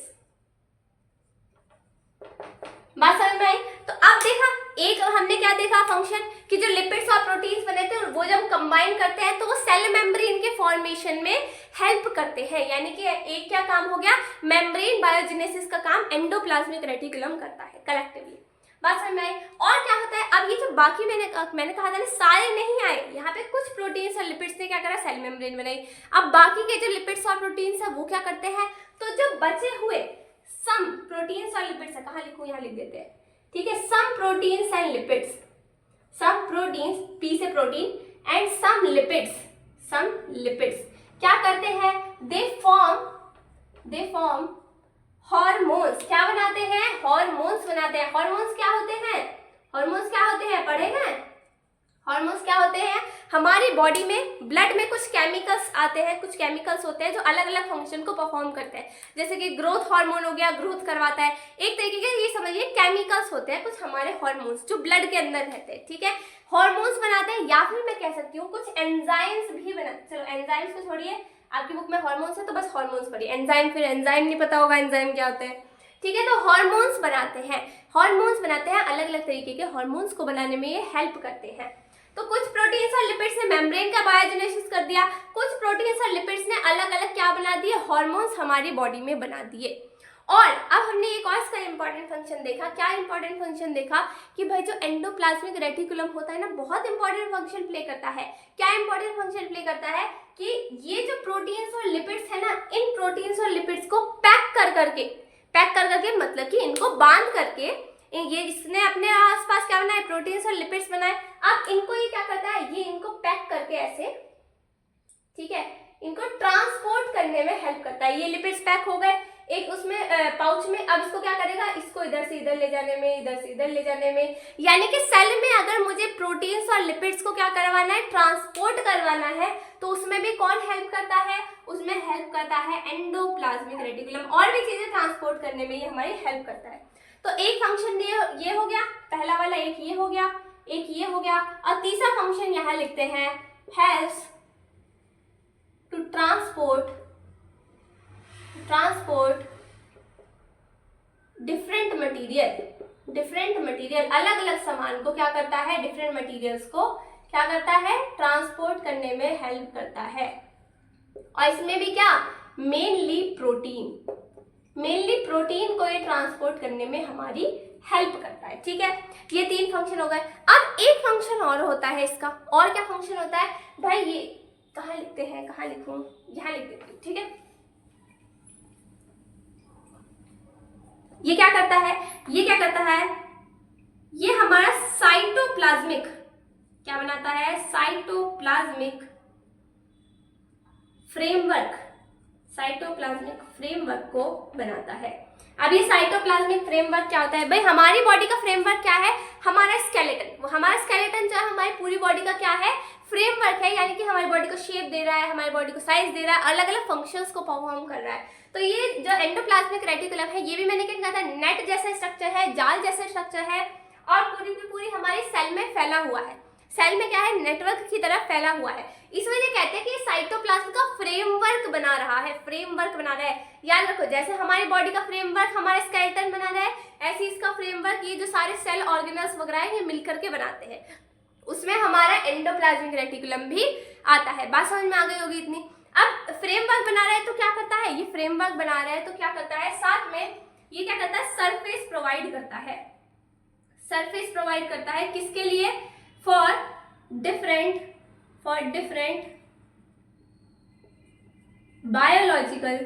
बात समझ में आई। तो अब देखा, एक हमने क्या देखा फंक्शन कि जो लिपिड्स और प्रोटीन्स बने थे वो जब कंबाइन करते हैं तो वो सेल मेम्ब्रेन के फॉर्मेशन में हेल्प करते हैं। यानी कि एक क्या काम हो गया, मेम्ब्रेन बायोजेनेसिस का काम एंडोप्लाज्मिक रेटिकुलम करता है कलेक्टिवली। बात समझ में आई। और क्या होता है, अब ये जो बाकी मैंने कहा था ना, सारे नहीं आए, यहाँ पे कुछ प्रोटीन्स और लिपिड्स ने क्या करा, सेल मेम्ब्रेन बनाई। अब बाकी के जो लिपिड्स और प्रोटीन्स है वो क्या करते हैं, तो जो बचे हुए सम प्रोटीन्स और लिपिड्स है, कहाँ लिखूं, यहाँ लिख देते हैं। ठीक है, some proteins and lipids, some proteins, P से protein, and some lipids, some lipids क्या करते हैं, दे फॉर्म हार्मोन्स। क्या बनाते हैं, हार्मोन्स बनाते हैं। हार्मोन्स क्या होते हैं, हार्मोन्स क्या होते हैं, पढ़े हैं। हार्मोन्स क्या होते हैं, हमारी बॉडी में ब्लड में कुछ केमिकल्स आते हैं, कुछ केमिकल्स होते हैं जो अलग अलग फंक्शन को परफॉर्म करते हैं। जैसे कि ग्रोथ हार्मोन हो गया, ग्रोथ करवाता है। एक तरीके के ये समझिए केमिकल्स होते हैं कुछ हमारे हार्मोन्स जो ब्लड के अंदर रहते हैं। ठीक है, हार्मोन्स बनाते हैं, या फिर मैं कह सकती हूँ कुछ एंजाइम्स भी बना, चलो एंजाइम्स को छोड़िए, आपकी बुक में हार्मोन्स है तो बस हार्मोन्स पढ़िए, एंजाइम फिर एंजाइम नहीं पता होगा एंजाइम क्या होते हैं, ठीक है। तो हार्मोन्स बनाते हैं, अलग अलग तरीके के हार्मोन्स को बनाने में ये हेल्प करते हैं। तो कुछ प्रोटीन्स और लिपिड्स ने मेम्ब्रेन का बायोजेनेसिस कर दिया, कुछ प्रोटीन्स और लिपिड्स ने अलग अलग क्या बना दिए, हार्मोन्स हमारी बॉडी में बना दिए। और अब हमने एक और इसका इंपॉर्टेंट फंक्शन देखा, क्या इंपॉर्टेंट फंक्शन देखा कि भाई जो एंडोप्लाज्मिक रेटिकुलम होता है ना, बहुत इंपॉर्टेंट फंक्शन प्ले करता है। क्या इंपॉर्टेंट फंक्शन प्ले करता है कि ये जो प्रोटीन्स और लिपिड्स है ना, इन प्रोटीन्स और लिपिड्स को पैक कर करके मतलब कि इनको बांध करके, ये इसने अपने आसपास क्या बनाया, प्रोटीन्स और लिपिड्स बनाए। अब इनको ये क्या करता है, ये इनको पैक करके ऐसे, ठीक है, इनको ट्रांसपोर्ट करने में हेल्प करता है। ये लिपिड्स पैक हो गए एक उसमें पाउच में, अब इसको क्या करेगा, इसको इधर से इधर ले जाने में, इधर से इधर ले जाने में, यानी कि सेल में अगर मुझे प्रोटीन्स और लिपिड्स को क्या करवाना है, ट्रांसपोर्ट करवाना है, तो उसमें भी कौन हेल्प करता है, उसमें हेल्प करता है एंडोप्लाज्मिक रेटिकुलम। और भी चीजें ट्रांसपोर्ट करने में ये हमारी हेल्प करता है। तो एक फंक्शन ये हो गया, पहला वाला, एक ये हो गया, एक ये हो गया, और तीसरा फंक्शन यहाँ लिखते हैं, helps to transport different material, अलग अलग सामान को क्या करता है, डिफरेंट मटेरियल्स को क्या करता है, ट्रांसपोर्ट करने में हेल्प करता है। और इसमें भी क्या, मेनली प्रोटीन को ये ट्रांसपोर्ट करने में हमारी हेल्प करता है, ठीक है। ये 3 फंक्शन हो गए। अब एक फंक्शन और होता है इसका, और क्या फंक्शन होता है भाई, ये कहाँ लिखते हैं, कहाँ लिखूं, यहाँ लिख देती हूँ, ठीक है। ये क्या करता है, ये हमारा साइटोप्लाज्मिक क्या बनाता है, साइटोप्लाज्मिक फ्रेमवर्क को बनाता है। अब ये साइटोप्लाज्मिक फ्रेमवर्क क्या होता है भाई, हमारी बॉडी का फ्रेमवर्क क्या है, हमारा स्केलेटन। हमारा स्केलेटन जो है हमारी पूरी बॉडी का क्या है, फ्रेमवर्क है, यानी कि हमारी बॉडी को शेप दे रहा है, हमारी बॉडी को साइज दे रहा है, अलग अलग फंक्शंस को परफॉर्म कर रहा है। तो ये जो एंडोप्लाज्मिक रेटिकुलम है, ये भी मैंने क्या कहा था, नेट जैसा स्ट्रक्चर है, जाल जैसा स्ट्रक्चर है, और पूरी की पूरी हमारी सेल में फैला हुआ है। सेल में क्या है, नेटवर्क की तरह फैला हुआ है। इस वजह कहते हैं कि साइटोप्लाज्म का फ्रेमवर्क बना रहा है। याद रखो, जैसे हमारी बॉडी का फ्रेमवर्क हमारा स्केलेटन बना रहा है, ऐसे इसका फ्रेमवर्क ये जो सारे सेल ऑर्गेनल्स वगैरह है, ये मिलकर के बनाते हैं। उसमें हमारा एंडोप्लाज्मिक रेटिकुलम भी आता है। बात समझ में आ गई होगी इतनी। अब फ्रेमवर्क बना रहा है तो क्या करता है, ये फ्रेमवर्क बना रहा है तो क्या करता है, साथ में ये क्या करता है, सरफेस प्रोवाइड करता है। किसके लिए, फॉर डिफरेंट बायोलॉजिकल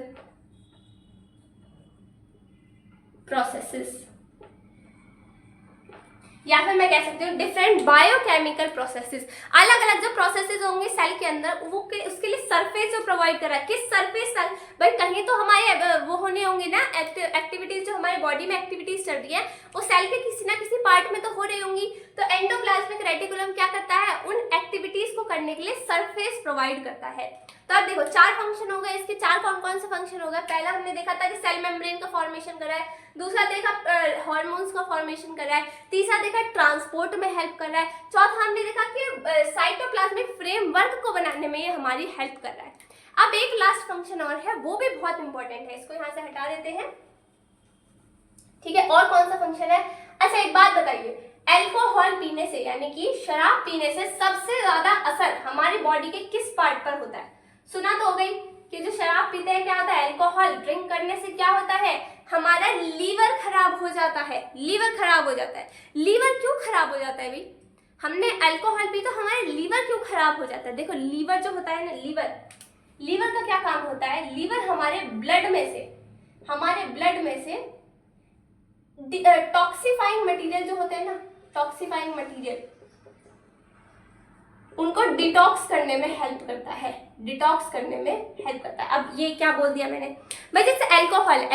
प्रोसेसेस, या फिर मैं कह सकती हूँ डिफरेंट बायोकेमिकल प्रोसेसेस। अलग अलग जो प्रोसेसेस होंगे सेल के अंदर, वो उसके लिए सरफेस जो प्रोवाइड कर रहा है। किस सरफेस तक भाई, कहीं तो हमारे वो होने होंगे ना एक्टिविटीज, जो हमारी बॉडी में एक्टिविटीज चल रही है, वो सेल के किसी ना किसी पार्ट में तो हो रही होंगी। तो एंडोप्लाज्मिक रेटिकुलम क्या करता है, उन एक्टिविटीज को करने के लिए सरफेस प्रोवाइड करता है। तो अब देखो 4 फंक्शन हो गए इसके। 4 कौन से फंक्शन हो गए, पहला हमने देखा था कि सेल मेम्ब्रेन का फॉर्मेशन कर रहा है, दूसरा देखा हार्मोन्स का फॉर्मेशन कर रहा है, तीसरा देखा ट्रांसपोर्ट में हेल्प कर रहा है, चौथा हमने देखा कि साइटोप्लाज्मिक फ्रेमवर्क को बनाने में ये हमारी हेल्प कर रहा है। अब एक लास्ट फंक्शन और है, वो भी बहुत इंपॉर्टेंट है, इसको यहाँ से हटा देते हैं, ठीक है। और कौन सा फंक्शन है, अच्छा एक बात बताइए, अल्कोहल पीने से यानी कि शराब पीने से सबसे ज्यादा असर हमारी बॉडी के किस पार्ट पर होता है? सुना तो हो गई कि जो शराब पीते हैं क्या होता है, अल्कोहल ड्रिंक करने से क्या होता है, हमारा लीवर खराब हो जाता है। लीवर क्यों खराब हो जाता है भाई, हमने अल्कोहल पी तो हमारे लीवर क्यों खराब हो जाता है? देखो लीवर जो होता है ना, लीवर का क्या काम होता है, लीवर हमारे ब्लड में से टॉक्सिफाइंग मटेरियल जो होते हैं ना, टॉक्सिफाइंग मटेरियल, उनको डिटॉक्स करने में हेल्प करता है। अब ये क्या बोल दिया मैंने भाई, जैसे अल्कोहल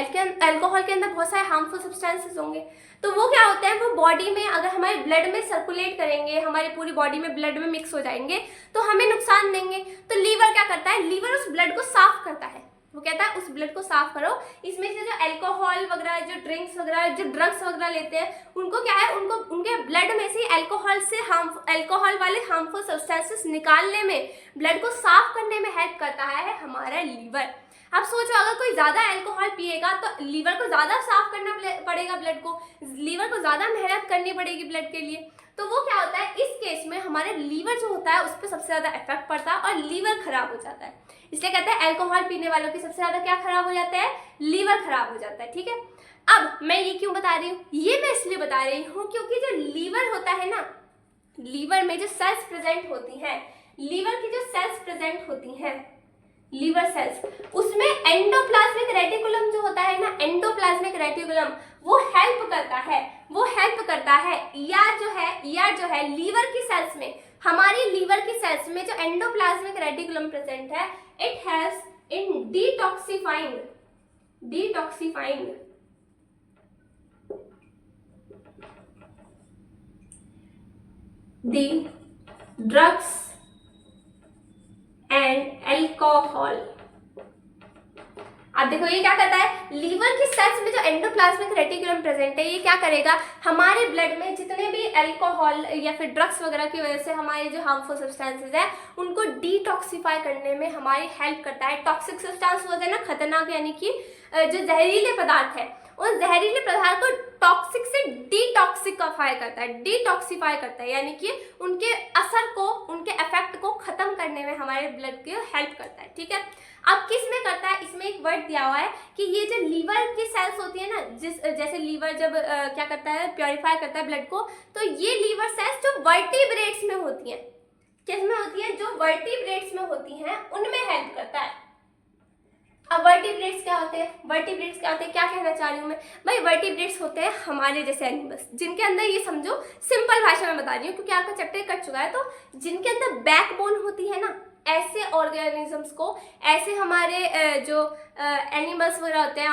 के अंदर बहुत सारे हार्मफुल सब्सटेंसेस होंगे, तो वो क्या होते हैं, वो बॉडी में अगर हमारे ब्लड में सर्कुलेट करेंगे, हमारी पूरी बॉडी में ब्लड में मिक्स हो जाएंगे तो हमें नुकसान देंगे। तो लीवर क्या करता है, लीवर उस ब्लड को साफ करता है। वो कहता है उस ब्लड को साफ करो। इसमें से जो अल्कोहल वगैरह, जो ड्रिंक्स वगैरह, जो ड्रग्स वगैरह लेते हैं, उनको क्या है, उनको उनके ब्लड में से अल्कोहल वाले हार्मफुल सब्सटेंसेस निकालने में, ब्लड को साफ करने में हेल्प करता है हमारा लीवर। अब सोचो, अगर कोई ज़्यादा अल्कोहल पिएगा तो लीवर को ज़्यादा साफ करना पड़ेगा, ब्लड को, लीवर को ज़्यादा मेहनत करनी पड़ेगी ब्लड के लिए। तो वो क्या होता है, इस केस में हमारे लीवर जो होता है उस पर सबसे ज़्यादा इफेक्ट पड़ता है और लीवर खराब हो जाता है। इसलिए कहते हैं अल्कोहल पीने वालों की सबसे ज़्यादा क्या खराब हो जाता है, लीवर खराब हो जाता है। ठीक है, अब मैं ये क्यों बता रही हूँ, ये मैं इसलिए बता रही हूँ क्योंकि जो लीवर होता है ना, लीवर में जो सेल्स प्रेजेंट होती हैं, लीवर की जो सेल्स प्रेजेंट होती हैं, लीवर सेल्स, उसमें एंडोप्लाज्मिक रेटिकुलम जो होता है ना, एंडोप्लाज्मिक रेटिकुलम, वो हेल्प करता है या जो है लीवर की सेल्स में, हमारी लीवर की सेल्स में जो एंडोप्लाज्मिक रेटिकुलम प्रेजेंट है, it helps in detoxifying the drugs and alcohol. अब देखो ये क्या करता है, लीवर की सेल्स में जो एंडोप्लाज्मिक रेटिकुलम प्रेजेंट है, ये क्या करेगा, हमारे ब्लड में जितने भी अल्कोहल या फिर ड्रग्स वगैरह की वजह से हमारे जो हार्मफुल सब्सटेंसेस है, उनको डिटॉक्सिफाई करने में हमारी हेल्प करता है। टॉक्सिक सब्सटेंस होते हैं ना, खतरनाक, यानी कि जो जहरीले पदार्थ है, उस जहरीले पदार्थ को टॉक्सिक से डिटॉक्सिफाई करता है, यानी कि उनके असर को, उनके इफेक्ट को खत्म करने में हमारे ब्लड की हेल्प करता है। ठीक है, अब किस में करता है, इसमें एक वर्ड दिया हुआ है कि ये जो लीवर की सेल्स होती है ना, जैसे लीवर जब क्या करता है, प्योरीफाई करता है ब्लड को, तो ये लीवर सेल्स जो वर्टिब्रेट्स में होती हैं, किसमें होती है, जो वर्टिब्रेट्स में होती हैं, उनमें हेल्प करता है। अब वर्टिब्रेट्स क्या होते हैं, क्या कहना चाह रही हूँ मैं भाई, वर्टिब्रेट्स होते हैं हमारे जैसे एनिमल्स, जिनके अंदर, ये समझो सिंपल भाषा में बता रही हूँ क्योंकि आपका चैप्टर कट चुका है, तो जिनके अंदर बैकबोन होती है ना, ऐसे ऑर्गेनिजम्स को, ऐसे हमारे जो एनिमल्स वगैरह होते हैं,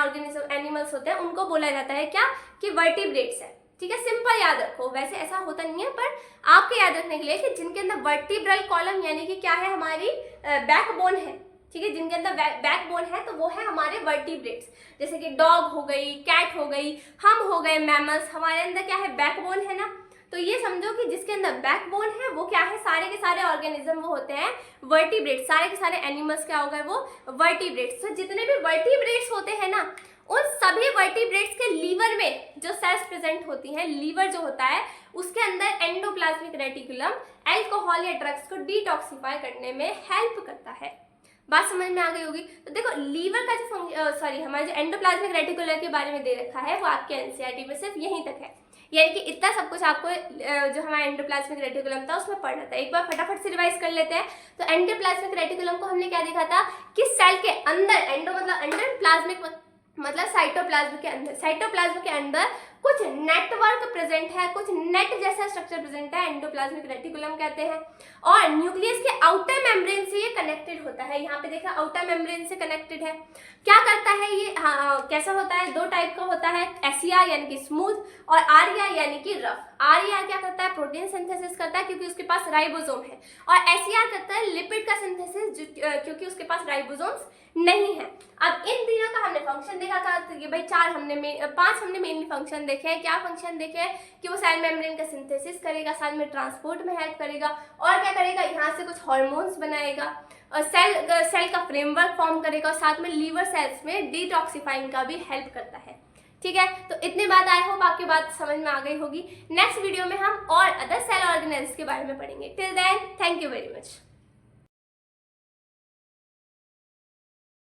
एनिमल्स होते हैं, उनको बोला जाता है क्या, कि वर्टिब्रेट्स है। ठीक है, सिंपल याद रखो, वैसे ऐसा होता नहीं है, पर आपके याद रखने के लिए कि जिनके अंदर वर्टिब्रल कॉलम यानी कि क्या है, हमारी बैकबोन है। ठीक है, जिनके अंदर बैकबोन है तो वो है हमारे वर्टिब्रेट्स, जैसे कि डॉग हो गई, कैट हो गई, हम हो गए मैमल्स, हमारे अंदर क्या है, बैकबोन है ना। तो ये समझो कि जिसके अंदर बैकबोन है वो क्या है, सारे के सारे ऑर्गेनिज्म वो होते हैं वर्टिब्रेट्स, सारे के सारे एनिमल्स क्या हो गए, वो वर्टिब्रेट्स। तो जितने भी वर्टिब्रेट्स होते हैं ना, उन सभी वर्टिब्रेट्स के लीवर में जो सेल्स प्रेजेंट होती हैं, लीवर जो होता है उसके अंदर एंडोप्लाज्मिक रेटिकुलम अल्कोहल या ड्रग्स को डिटॉक्सिफाई करने में हेल्प करता है। बात समझ में आ गई होगी। तो देखो लीवर का जो हमारे जो एंडोप्लाज्मिक रेटिकुलम के बारे में दे रखा है, वो आपके एनसीईआरटी में सिर्फ यहीं तक है, यानी कि इतना सब कुछ आपको जो हमारा एंडोप्लाज्मिक रेटिकुलम था उसमें पढ़ना था। एक बार फटाफट से रिवाइज कर लेते हैं। तो एंडोप्लाज्मिक रेटिकुलम को हमने क्या देखा था कि सेल के अंदर, एंडो मतलब अंदर, प्लाज्मिक मतलब साइटोप्लाज्म के अंदर कुछ नेटवर्क प्रेजेंट है, कुछ नेट जैसा स्ट्रक्चर प्रेजेंट है, एंडोप्लाज्मिक रेटिकुलम कहते हैं। और न्यूक्लियस के आउटर मेम्ब्रेन से ये कनेक्टेड होता है। यहाँ पे देखा आउटर मेम्ब्रेन से कनेक्टेड है। क्या करता है ये, कैसा होता है, दो टाइप का होता है, एसईआर यानी कि स्मूथ और आरईआर यानी कि रफ। आरईआर क्या करता है, प्रोटीन सिंथेसिस करता है क्योंकि उसके पास राइबोसोम है, और एसईआर करता है लिपिड का सिंथेसिस क्योंकि उसके पास राइबोसोम्स नहीं है। अब इन तीनों का हमने फंक्शन देखा था कि भाई पांच हमने मेनली फंक्शन देखे हैं। क्या फंक्शन देखे हैं कि वो सेल मेम्ब्रेन का सिंथेसिस करेगा, साथ में ट्रांसपोर्ट में हेल्प करेगा, और क्या करेगा, यहाँ से कुछ हार्मोन्स बनाएगा, और सेल का फ्रेमवर्क फॉर्म करेगा, और साथ में लीवर सेल्स में डिटॉक्सिफाइंग का भी हेल्प करता है। ठीक है, तो इतनी बात, आई होप आपकी बात समझ में आ गई होगी। नेक्स्ट वीडियो में हम और अदर सेल ऑर्गेनेल्स के बारे में पढ़ेंगे। Till then, thank you very much.